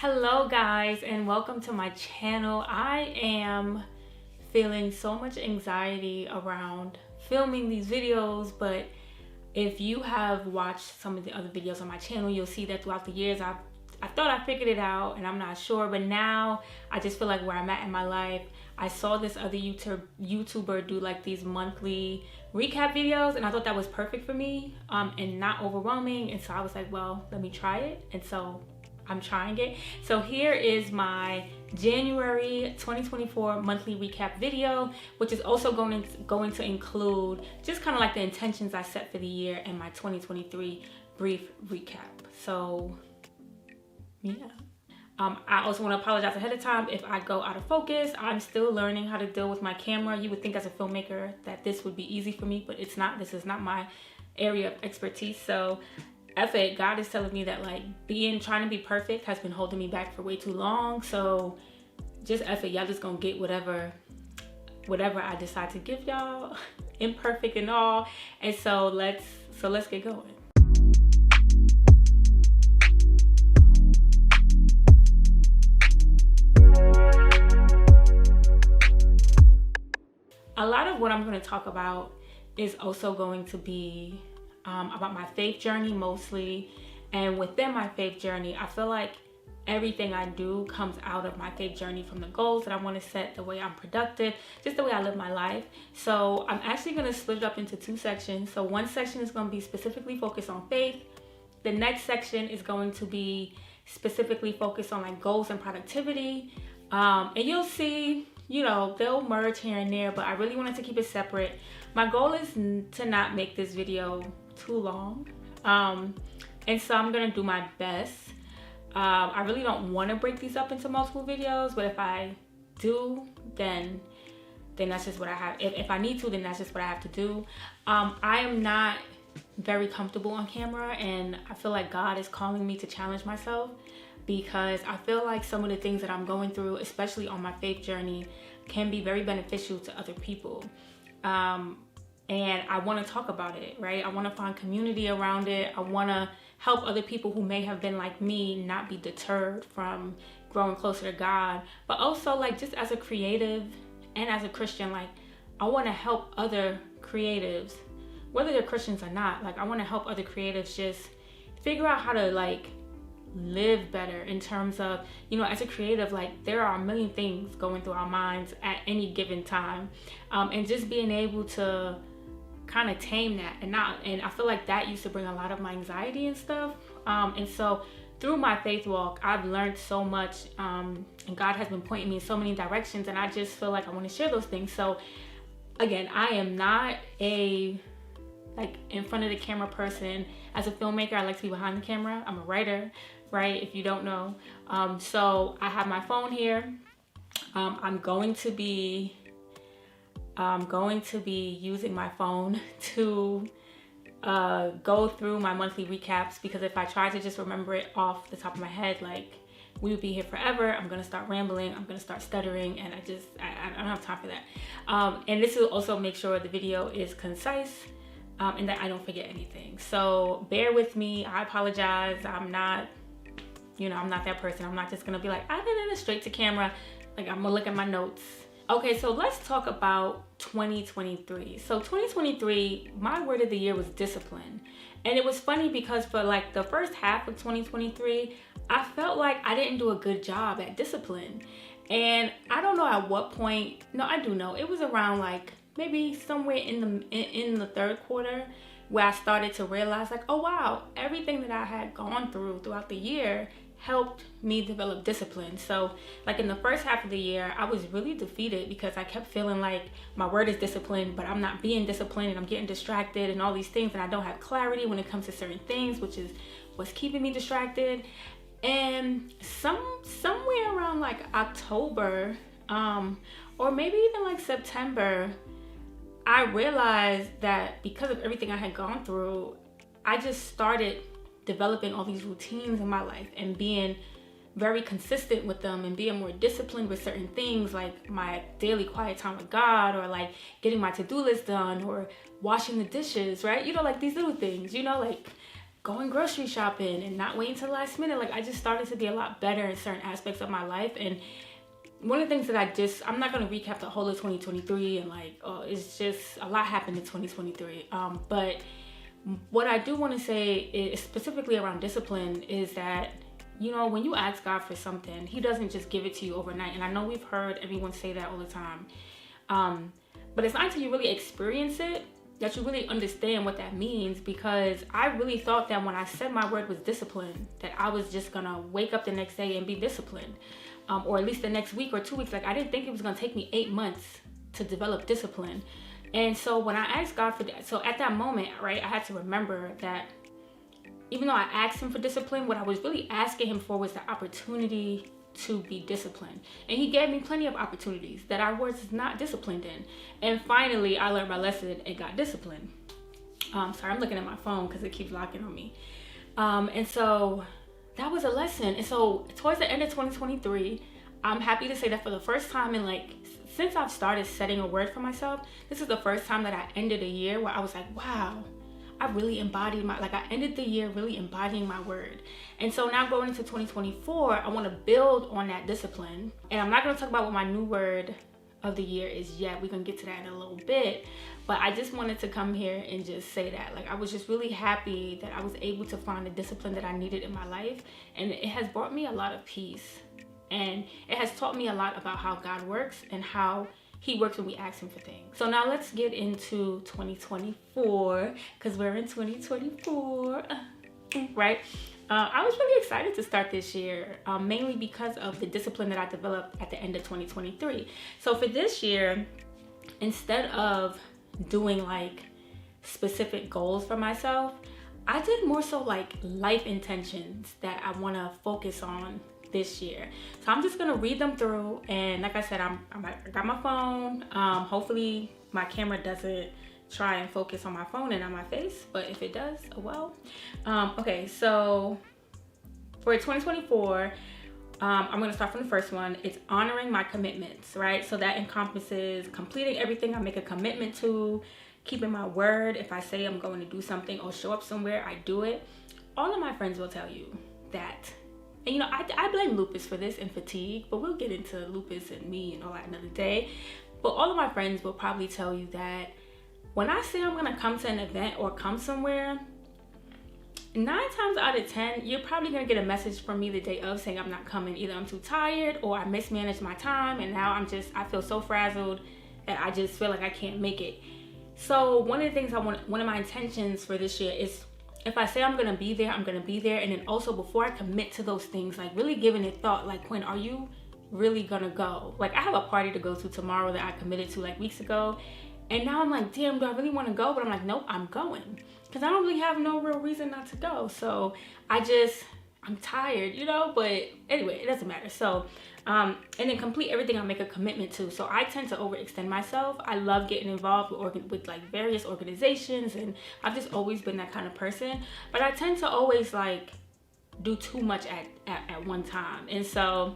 Hello guys, and welcome to my channel. I am feeling so much anxiety around filming these videos, but if you have watched some of the other videos on my channel, you'll see that throughout the years I thought I figured it out and I'm not sure, but now I just feel like where I'm at in my life. I saw this other YouTuber do like these monthly recap videos, and I thought that was perfect for me and not overwhelming, and so I was like, well, let me try it, and so I'm trying it. So here is my January 2024 monthly recap video, which is also going to include just kind of like the intentions I set for the year and my 2023 brief recap. So yeah. I also want to apologize ahead of time if I go out of focus. I'm still learning how to deal with my camera. You would think as a filmmaker that this would be easy for me, but it's not. This is not my area of expertise. So F it, God is telling me that like trying to be perfect has been holding me back for way too long. So just F it, y'all just gonna get whatever I decide to give y'all, imperfect and all. And so let's get going. A lot of what I'm going to talk about is also going to be about my faith journey mostly. And within my faith journey, I feel like everything I do comes out of my faith journey, from the goals that I want to set, the way I'm productive, just the way I live my life. So I'm actually going to split it up into two sections. So one section is going to be specifically focused on faith. The next section is going to be specifically focused on like goals and productivity. And you'll see, you know, they'll merge here and there, but I really wanted to keep it separate. My goal is to not make this video too long. And so I'm gonna do my best. I really don't want to break these up into multiple videos, but if I do, then that's just what I have. If I need to, then that's just what I have to do. I am not very comfortable on camera, and I feel like God is calling me to challenge myself, because I feel like some of the things that I'm going through, especially on my faith journey, can be very beneficial to other people. And I want to talk about it, right? I want to find community around it. I want to help other people who may have been like me not be deterred from growing closer to God. But also, like, just as a creative and as a Christian, like, I want to help other creatives, whether they're Christians or not. Like, I want to help other creatives just figure out how to like live better, in terms of, you know, as a creative, like there are a million things going through our minds at any given time, and just being able to kind of tame that, and I feel like that used to bring a lot of my anxiety and stuff, and so through my faith walk I've learned so much, and God has been pointing me in so many directions, and I just feel like I want to share those things. So again, I am not a like in front of the camera person. As a filmmaker, I like to be behind the camera. I'm a writer, right? If you don't know. So I have my phone here. I'm going to be using my phone to go through my monthly recaps, because if I try to just remember it off the top of my head, like we would be here forever. I'm gonna start rambling, I'm gonna start stuttering, and I don't have time for that. And this will also make sure the video is concise, and that I don't forget anything. So bear with me. I apologize. I'm not that person. I'm not just gonna be like, I did it straight to camera. Like, I'm gonna look at my notes. Okay, so let's talk about 2023. So 2023, my word of the year was discipline. And it was funny because for like the first half of 2023, I felt like I didn't do a good job at discipline. And I don't know at what point, no, I do know. It was around like maybe somewhere in the third quarter where I started to realize like, oh wow, everything that I had gone throughout the year helped me develop discipline. So like in the first half of the year, I was really defeated because I kept feeling like my word is discipline, but I'm not being disciplined, and I'm getting distracted and all these things, and I don't have clarity when it comes to certain things, which is what's keeping me distracted. And somewhere around like October, or maybe even like September, I realized that because of everything I had gone through, I just started developing all these routines in my life and being very consistent with them, and being more disciplined with certain things, like my daily quiet time with God, or like getting my to-do list done, or washing the dishes, right? You know, like these little things, you know, like going grocery shopping and not waiting till the last minute. Like I just started to be a lot better in certain aspects of my life. And one of the things that I'm not going to recap the whole of 2023 and like, oh, it's just a lot happened in 2023. But what I do want to say is specifically around discipline is that, you know, when you ask God for something, he doesn't just give it to you overnight. And I know we've heard everyone say that all the time. But it's not until you really experience it that you really understand what that means, because I really thought that when I said my word was discipline, that I was just gonna wake up the next day and be disciplined, or at least the next week or 2 weeks. Like I didn't think it was gonna take me 8 months to develop discipline. And so when I asked God for that, so at that moment, right, I had to remember that even though I asked him for discipline, what I was really asking him for was the opportunity to be disciplined. And he gave me plenty of opportunities that I was not disciplined in. And finally, I learned my lesson and got disciplined. Sorry, I'm looking at my phone because it keeps locking on me. And so that was a lesson. And so towards the end of 2023, I'm happy to say that for the first time in like, since I've started setting a word for myself, this is the first time that I ended a year where I was like, wow, I really embodied I ended the year really embodying my word. And so now going into 2024, I want to build on that discipline. And I'm not going to talk about what my new word of the year is yet. We're going to get to that in a little bit. But I just wanted to come here and just say that. Like, I was just really happy that I was able to find the discipline that I needed in my life. And it has brought me a lot of peace. And it has taught me a lot about how God works and how he works when we ask him for things. So now let's get into 2024, because we're in 2024, right? I was really excited to start this year, mainly because of the discipline that I developed at the end of 2023. So for this year, instead of doing like specific goals for myself, I did more so like life intentions that I want to focus on this year. So I'm just gonna read them through, and like I said, I got my phone. Hopefully my camera doesn't try and focus on my phone and on my face, but if it does, oh well. Okay, so for 2024, I'm gonna start from the first one. It's honoring my commitments, right? So that encompasses completing everything I make a commitment to, keeping my word. If I say I'm going to do something or show up somewhere, I do it. All of my friends will tell you that. And you know, I blame lupus for this and fatigue, but we'll get into lupus and me and all that another day. But all of my friends will probably tell you that when I say I'm gonna come to an event or come somewhere, 9 times out of 10, you're probably gonna get a message from me the day of saying I'm not coming. Either I'm too tired or I mismanaged my time, and now I feel so frazzled that I just feel like I can't make it. So one of the things one of my intentions for this year is, if I say I'm gonna be there, I'm gonna be there. And then also, before I commit to those things, like really giving it thought, like, Quinn, are you really gonna go? Like, I have a party to go to tomorrow that I committed to like weeks ago. And now I'm like, damn, do I really wanna go? But I'm like, nope, I'm going. Because I don't really have no real reason not to go. So I'm tired, you know? But anyway, it doesn't matter. So, and then complete everything I make a commitment to. So I tend to overextend myself. I love getting involved with like various organizations, and I've just always been that kind of person. But I tend to always like do too much at one time. And so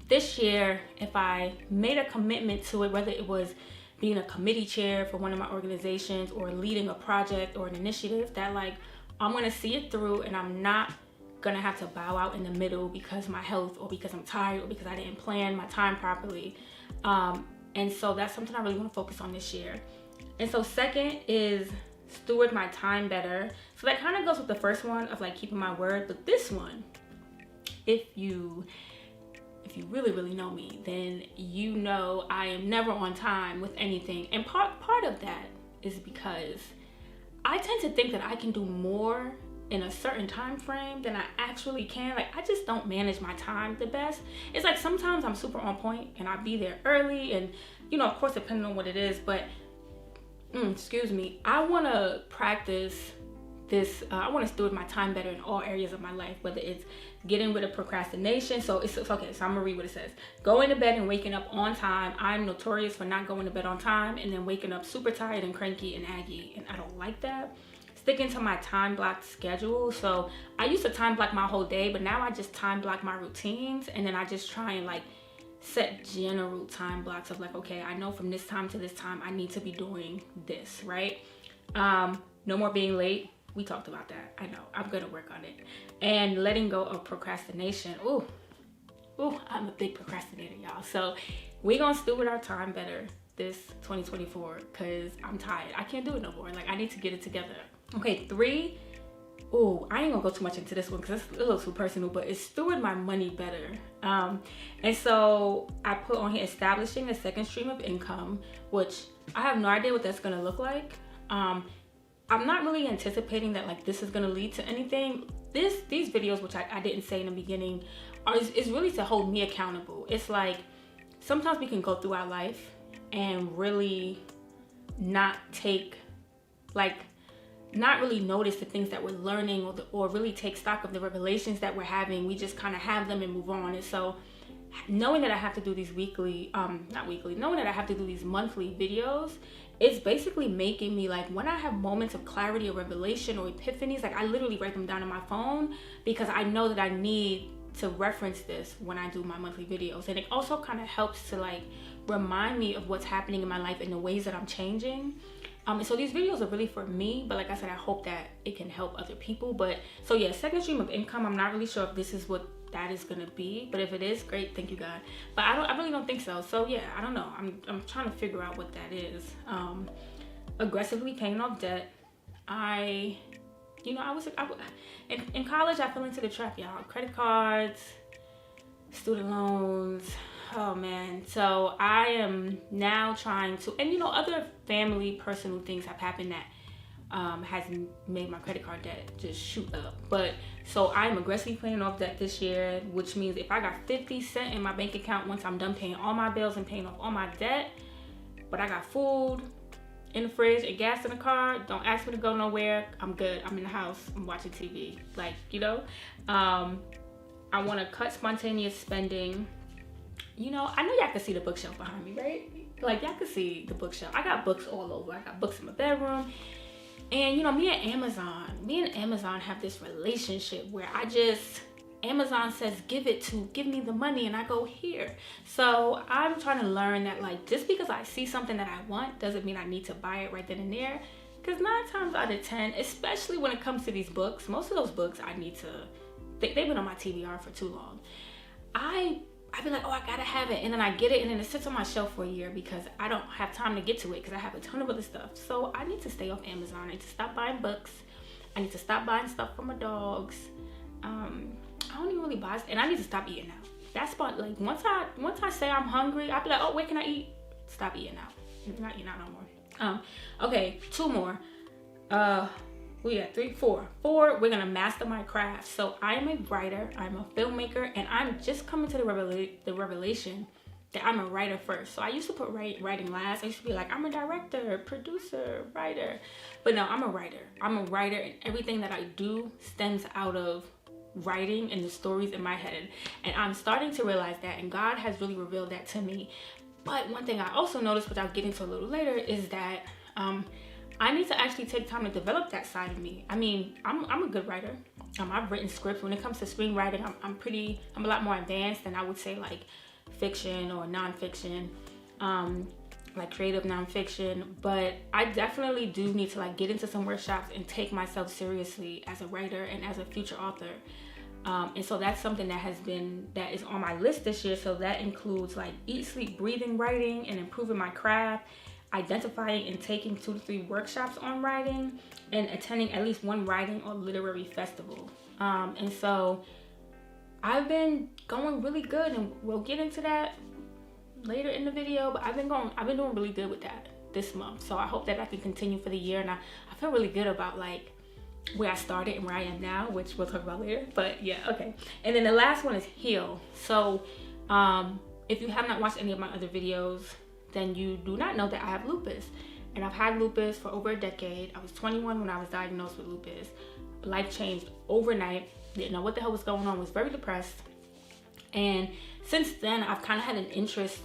this year, if I made a commitment to it, whether it was being a committee chair for one of my organizations or leading a project or an initiative, that like I'm gonna see it through, and I'm not gonna have to bow out in the middle because of my health or because I'm tired or because I didn't plan my time properly. And so that's something I really want to focus on this year. And so second is steward my time better. So that kind of goes with the first one of like keeping my word, but this one, if you really know me, then you know I am never on time with anything. And part of that is because I tend to think that I can do more in a certain time frame than I actually can. Like, I just don't manage my time the best. It's like sometimes I'm super on point and I'll be there early, and you know, of course, depending on what it is, but excuse me, I want to practice this. I want to steward my time better in all areas of my life, whether it's getting rid of procrastination. So it's okay. So I'm gonna read what it says. Going to bed and waking up on time. I'm notorious for not going to bed on time and then waking up super tired and cranky and aggy, and I don't like that. Sticking to my time blocked schedule. So I used to time block my whole day, but now I just time block my routines, and then I just try and like set general time blocks of like, okay, I know from this time to this time I need to be doing this, right? No more being late, we talked about that. I know, I'm gonna work on it. And letting go of procrastination. Ooh, I'm a big procrastinator, y'all. So we're gonna steward our time better this 2024 because I'm tired. I can't do it no more. Like, I need to get it together. Okay, 3. Oh, I ain't gonna go too much into this one because it's a little too personal, but it's steward my money better. And so I put on here establishing a second stream of income, which I have no idea what that's gonna look like. I'm not really anticipating that like this is gonna lead to anything. These videos, which I didn't say in the beginning, is really to hold me accountable. It's like sometimes we can go through our life and really not really notice the things that we're learning or really take stock of the revelations that we're having. We just kind of have them and move on. And so knowing that I have to do these knowing that I have to do these monthly videos, it's basically making me like, when I have moments of clarity or revelation or epiphanies, like I literally write them down on my phone because I know that I need to reference this when I do my monthly videos. And it also kind of helps to like remind me of what's happening in my life and the ways that I'm changing. And so these videos are really for me, but like I said, I hope that it can help other people. But so yeah, second stream of income, I'm not really sure if this is what that is gonna be, but if it is, great, thank you God. But I really don't think so. So yeah, I don't know. I'm trying to figure out what that is. Aggressively paying off debt. In college, I fell into the trap, y'all. Credit cards, student loans. Oh man. So I am now trying to, and other family personal things have happened that has made my credit card debt just shoot up. But so I'm aggressively paying off debt this year, which means if I got 50 cents in my bank account once I'm done paying all my bills and paying off all my debt, but I got food in the fridge and gas in the car, don't ask me to go nowhere, I'm good. I'm in the house, I'm watching TV. Like, I want to cut spontaneous spending. I know y'all can see the bookshelf behind me, right? Like, y'all can see the bookshelf. I got books all over. I got books in my bedroom. And, me and Amazon have this relationship where Amazon says, give me the money, and I go here. So I'm trying to learn that, like, just because I see something that I want doesn't mean I need to buy it right then and there. Because 9 times out of 10, especially when it comes to these books, most of those books they've been on my TBR for too long. I'd be like, oh, I gotta have it. And then I get it, and then it sits on my shelf for a year because I don't have time to get to it because I have a ton of other stuff. So I need to stay off Amazon. I need to stop buying books. I need to stop buying stuff for my dogs. I don't even really buy, and I need to stop eating out. That's about, like, once I say I'm hungry, I'll be like, oh, where can I eat? Stop eating out. I'm not eating out no more. Okay, 2 more. We got 3, 4. 4, we're gonna master my craft. So I'm a writer, I'm a filmmaker, and I'm just coming to the revelation that I'm a writer first. So I used to put writing last. I used to be like, I'm a director, producer, writer. But no, I'm a writer. I'm a writer, and everything that I do stems out of writing and the stories in my head. And I'm starting to realize that, and God has really revealed that to me. But one thing I also noticed, which I'll get into a little later, is that I need to actually take time to develop that side of me. I mean, I'm a good writer. I've written scripts. When it comes to screenwriting, I'm a lot more advanced than I would say like fiction or nonfiction, like creative nonfiction. But I definitely do need to like get into some workshops and take myself seriously as a writer and as a future author. And so that's something that is on my list this year. So that includes like eat, sleep, breathing writing and improving my craft, identifying and taking 2 to 3 workshops on writing, and attending at least 1 writing or literary festival. And so I've been going really good, and we'll get into that later in the video, but I've been doing really good with that this month. So I hope that I can continue for the year, and I feel really good about like where I started and where I am now, which we'll talk about later. But yeah, okay. And then the last one is heal. So if you have not watched any of my other videos, then you do not know that I have lupus. And I've had lupus for over a decade. I was 21 when I was diagnosed with lupus. Life changed overnight. Didn't know what the hell was going on. Was very depressed. And since then, I've kind of had an interest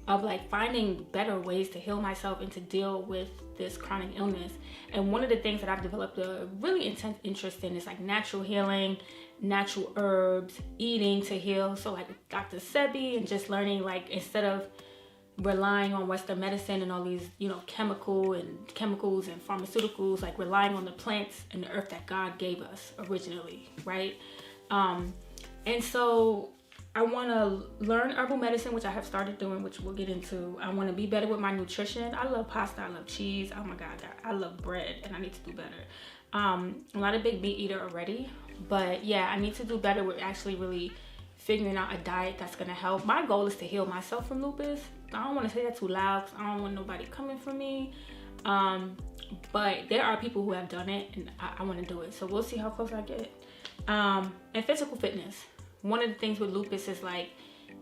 of like finding better ways to heal myself and to deal with this chronic illness. And one of the things that I've developed a really intense interest in is like natural healing, natural herbs, eating to heal. So like Dr. Sebi, and just learning like instead of relying on Western medicine and all these, you know, chemicals and pharmaceuticals, like relying on the plants and the earth that God gave us originally, right? And so I want to learn herbal medicine, which I have started doing, which we'll get into. I want to be better with my nutrition. I love pasta. I love cheese. Oh my God, I love bread, and I need to do better. I'm not a big meat eater already, but yeah, I need to do better with actually really figuring out a diet that's going to help. My goal is to heal myself from lupus. I don't want to say that too loud because I don't want nobody coming for me. But there are people who have done it, and I want to do it. So we'll see how close I get. And physical fitness. One of the things with lupus is like,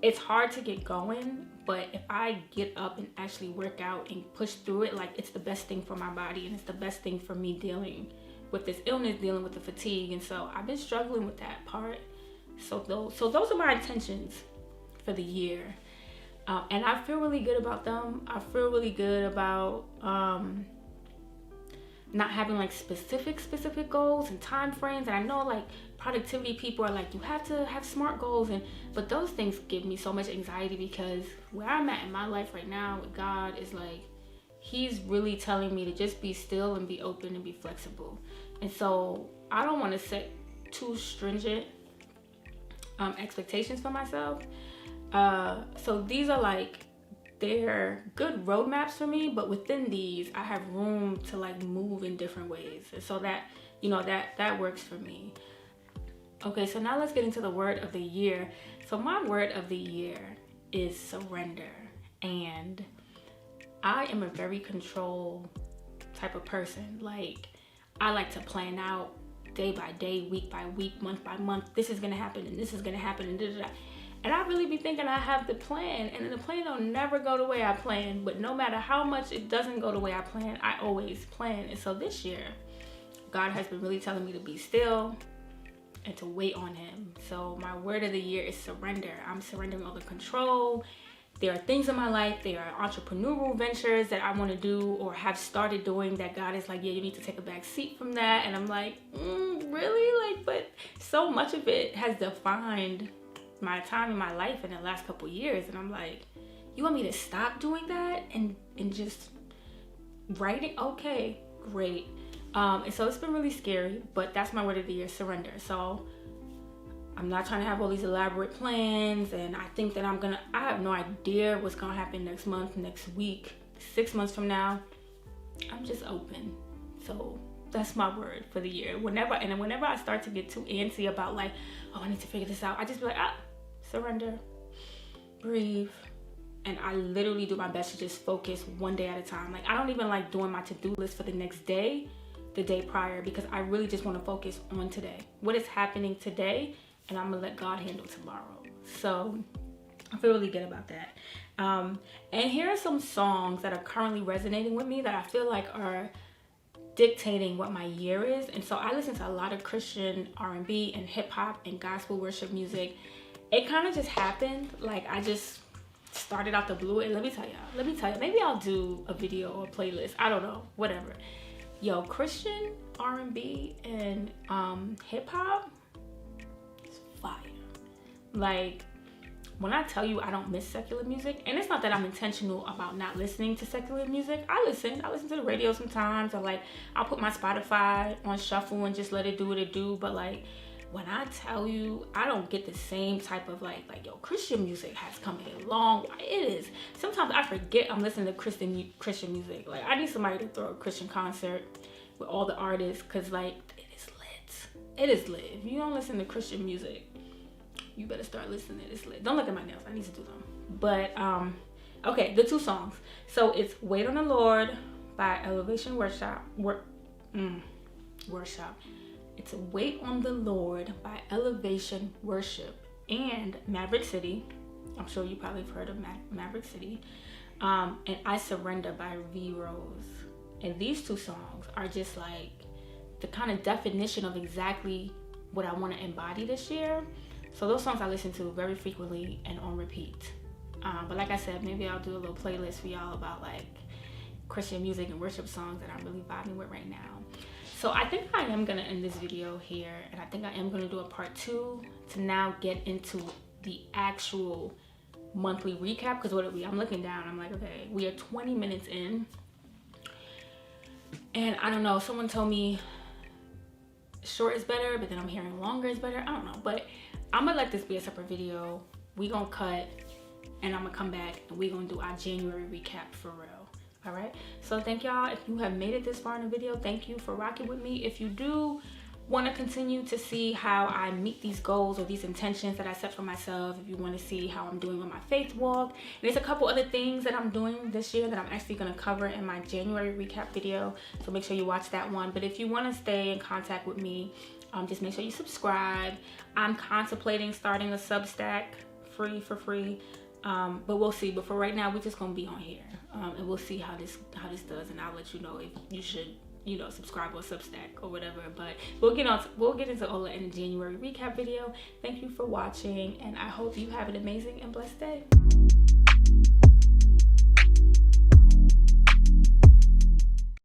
it's hard to get going, but if I get up and actually work out and push through it, like it's the best thing for my body, and it's the best thing for me dealing with this illness, dealing with the fatigue. And so I've been struggling with that part. So those are my intentions for the year. And I feel really good about them. I feel really good about not having like specific goals and time frames. And I know like productivity people are like, you have to have SMART goals, but those things give me so much anxiety, because where I'm at in my life right now with God is like, he's really telling me to just be still and be open and be flexible. And so I don't want to set too stringent expectations for myself. So these are like, they're good roadmaps for me, but within these I have room to like move in different ways. And so that, you know, that works for me. Okay, so now let's get into the word of the year. So my word of the year is surrender. And I am a very control type of person. Like, I like to plan out day by day, week by week, month by month. This is gonna happen, and this is gonna happen, and da da da. And I really be thinking I have the plan, and then the plan don't never go the way I plan. But no matter how much it doesn't go the way I plan, I always plan. And so this year, God has been really telling me to be still and to wait on him. So my word of the year is surrender. I'm surrendering all the control. There are things in my life, there are entrepreneurial ventures that I want to do or have started doing that God is like, yeah, you need to take a back seat from that. And I'm like, really? Like, but so much of it has defined my time in my life in the last couple years. And I'm like, you want me to stop doing that and just writing? Okay, great. And so it's been really scary, but that's my word of the year, surrender. So I'm not trying to have all these elaborate plans, and I think that I have no idea what's gonna happen next month, next week, 6 months from now. I'm just open. So that's my word for the year. Whenever I start to get too antsy about like, oh, I need to figure this out, I just be like, surrender, breathe. And I literally do my best to just focus one day at a time. Like, I don't even like doing my to-do list for the next day, the day prior, because I really just want to focus on today. What is happening today? And I'm gonna let God handle tomorrow. So I feel really good about that. And here are some songs that are currently resonating with me that I feel like are dictating what my year is. And so I listen to a lot of Christian R&B and hip hop and gospel worship music. It kind of just happened. Like, I just started out the blue. And let me tell you, maybe I'll do a video or a playlist. I don't know, whatever. Yo, Christian R&B and hip hop, fire. Like, when I tell you I don't miss secular music, and it's not that I'm intentional about not listening to secular music. I listen to the radio sometimes, or like I'll put my Spotify on shuffle and just let it do what it do. But like, when I tell you I don't get the same type of like yo, Christian music has come a long way. It is. Sometimes I forget I'm listening to Christian music. Like, I need somebody to throw a Christian concert with all the artists, cause like it is lit. It is lit. If you don't listen to Christian music, you better start listening. It's lit. Don't look at my nails. I need to do them. But okay, the two songs. So it's "Wait on the Lord" by Elevation Worship. Worship. It's "Wait on the Lord" by Elevation Worship, and Maverick City. I'm sure you probably have heard of Maverick City. And "I Surrender" by V Rose. And these two songs are just like the kind of definition of exactly what I want to embody this year. So those songs I listen to very frequently and on repeat. But like I said, maybe I'll do a little playlist for y'all about like Christian music and worship songs that I'm really vibing with right now. So I think I am gonna end this video here, and I think I am gonna do a part 2 to now get into the actual monthly recap, because what are we, I'm looking down, I'm like, okay, we are 20 minutes in, and I don't know, someone told me short is better, but then I'm hearing longer is better. I don't know, but I'm gonna let this be a separate video. We gonna cut, and I'm gonna come back and we gonna do our January recap for real. All right, so thank y'all. If you have made it this far in the video, thank you for rocking with me. If you do want to continue to see how I meet these goals or these intentions that I set for myself, if you want to see how I'm doing on my faith walk, there's a couple other things that I'm doing this year that I'm actually going to cover in my January recap video, so make sure you watch that one. But if you want to stay in contact with me, just make sure you subscribe. I'm contemplating starting a Substack for free, but we'll see. But for right now, we're just gonna be on here, and we'll see how this does, and I'll let you know if you should, you know, subscribe or Substack or whatever. But we'll get into all that in the January recap video. Thank you for watching, and I hope you have an amazing and blessed day.